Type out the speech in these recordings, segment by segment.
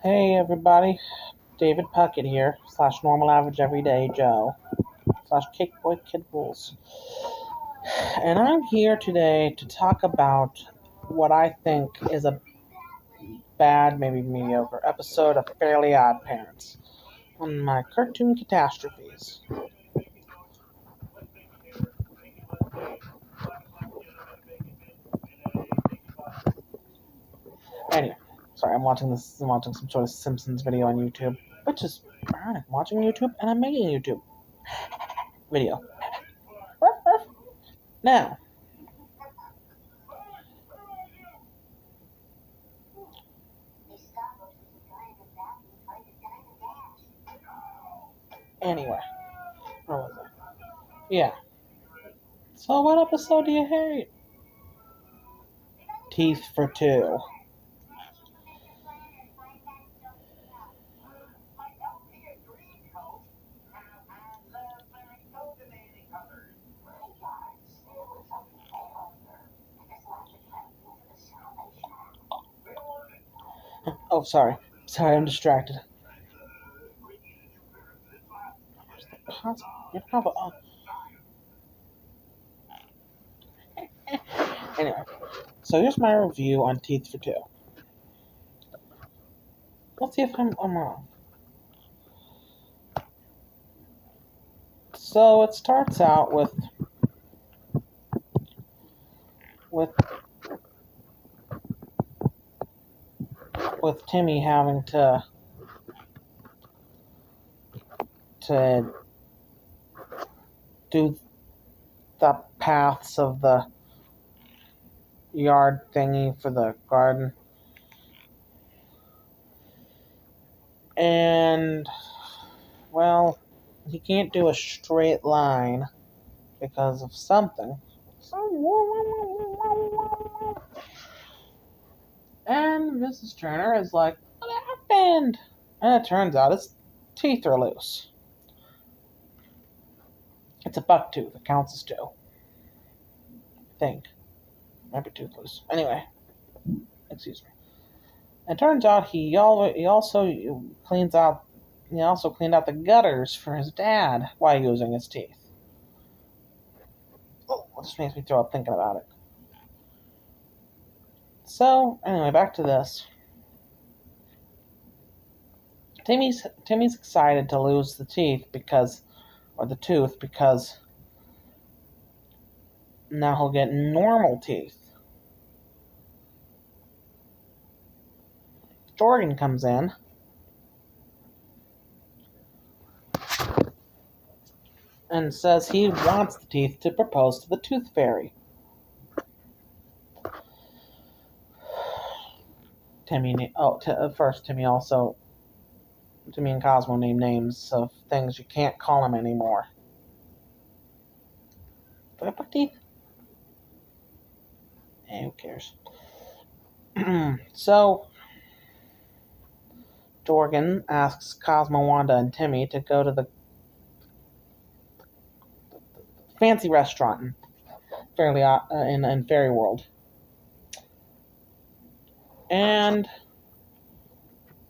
Hey everybody, David Puckett here, slash normal average everyday Joe, slash Cake Boy Kid Rules. And I'm here today to talk about what I think is a bad, maybe mediocre episode of Fairly Odd Parents on my cartoon catastrophes. Anyway, sorry, I'm watching some sort of Simpsons video on YouTube, which is ironic. I'm watching YouTube and I'm making a YouTube video. Now, anyway, where was I? Yeah. So what episode do you hate? Teeth for Two. Oh, sorry. Sorry, I'm distracted. Oh. Anyway, so here's my review on Teeth for Two. Let's see if I'm wrong. So it starts out with with Timmy having to do the paths of the yard thingy for the garden. And, well, he can't do a straight line because of something. And Mrs. Turner is like, what happened? And it turns out his teeth are loose. It's a buck tooth. It counts as two. I think. Might be tooth loose. Anyway, excuse me. It turns out he also cleans out. He also cleaned out the gutters for his dad while using his teeth. Oh, this makes me throw up thinking about it. So anyway, back to this. Timmy's excited to lose the tooth because now he'll get normal teeth. Jorgen comes in and says he wants the teeth to propose to the Tooth Fairy. Timmy and Cosmo name names of things you can't call him anymore. Do I put teeth? Who cares? So, Jorgen asks Cosmo, Wanda, and Timmy to go to the fancy restaurant in Fairy World. And,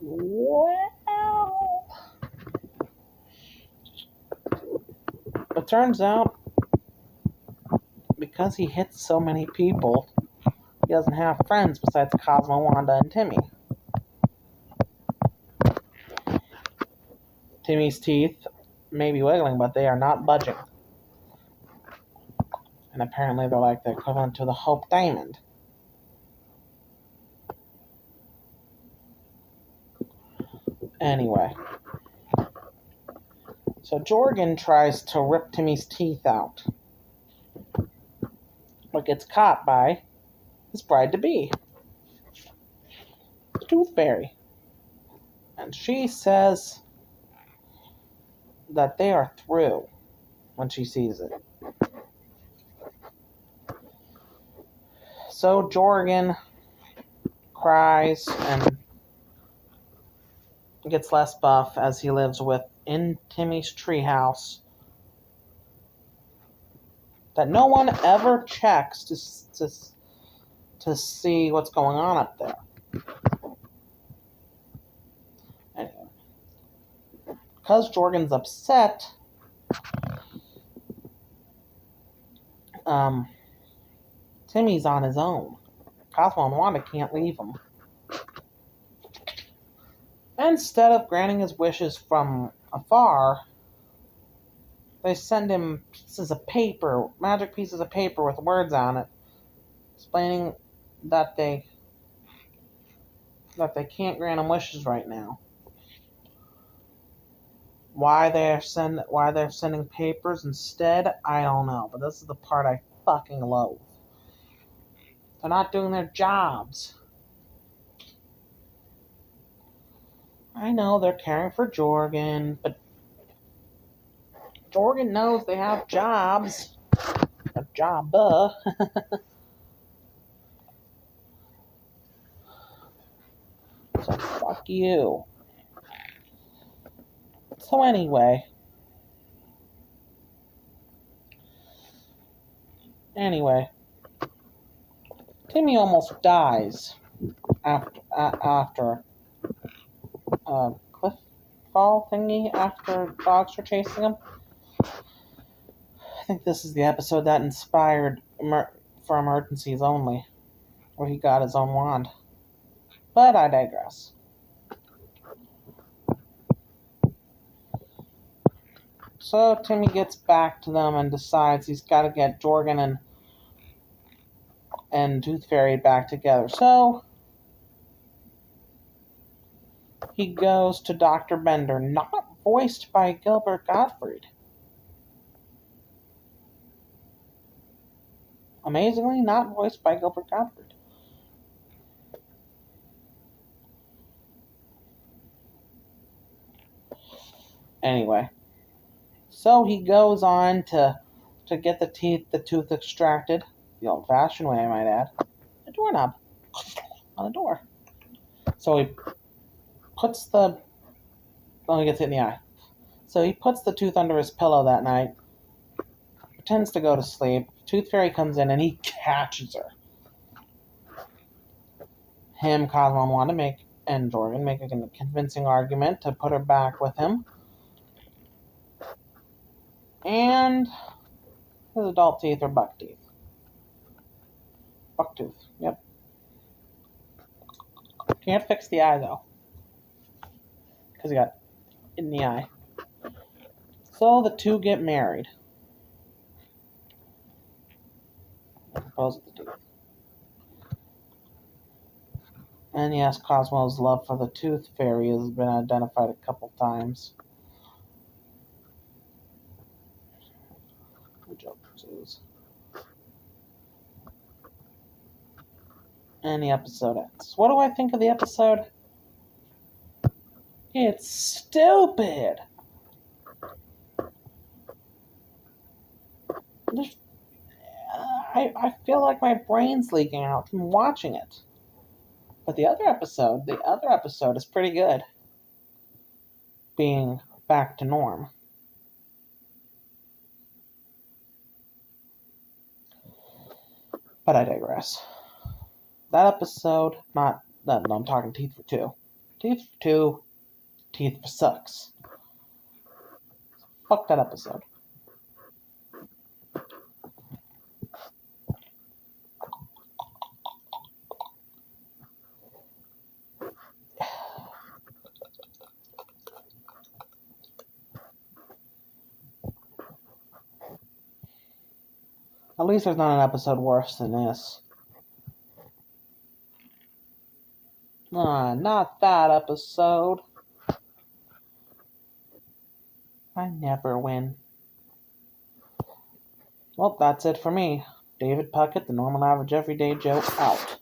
well, it turns out because he hits so many people, he doesn't have friends besides Cosmo, Wanda, and Timmy. Timmy's teeth may be wiggling, but they are not budging. And apparently they're like the equivalent to the Hope Diamond. Anyway. So Jorgen tries to rip Timmy's teeth out, but gets caught by his bride-to-be, the Tooth Fairy. And she says that they are through when she sees it. So Jorgen cries and gets less buff as he lives in Timmy's treehouse that no one ever checks to see what's going on up there. because Jorgen's upset, Timmy's on his own. Cosmo and Wanda can't leave him. Instead of granting his wishes from afar, they send him pieces of paper, magic pieces of paper with words on it, explaining that they can't grant him wishes right now. Why they're sending papers instead, I don't know. But this is the part I fucking loathe. They're not doing their jobs. I know they're caring for Jorgen, but Jorgen knows they have jobs. A job, So fuck you. So anyway, Timmy almost dies after a cliff fall thingy after dogs are chasing him. I think this is the episode that inspired for Emergencies Only, where he got his own wand. But I digress. So Timmy gets back to them and decides he's got to get Jorgen and Tooth Fairy back together. So he goes to Dr. Bender, not voiced by Gilbert Gottfried. Amazingly, not voiced by Gilbert Gottfried. Anyway, so he goes on to get the tooth extracted, the old-fashioned way, I might add. A doorknob on the door. So he puts the... Well, he gets hit in the eye. So he puts the tooth under his pillow that night, pretends to go to sleep. Tooth Fairy comes in and he catches her. Him, Cosmo, and Wanda and Jorgen make a convincing argument to put her back with him. And his adult teeth are buck teeth. Bucktooth, yep. Can't fix the eye, though, because he got it in the eye. So the two get married. Both of the teeth. And yes, Cosmo's love for the Tooth Fairy has been identified a couple times. And the episode ends. What do I think of the episode? It's stupid. I feel like my brain's leaking out from watching it. But the other episode is pretty good. Being back to norm. But I digress. That episode, I'm talking Teeth for Two. Teeth for Two, Teeth for Sucks. Fuck that episode. At least there's not an episode worse than this. Not that episode. I never win. Well, that's it for me. David Puckett, the Normal Average Everyday Joe, out.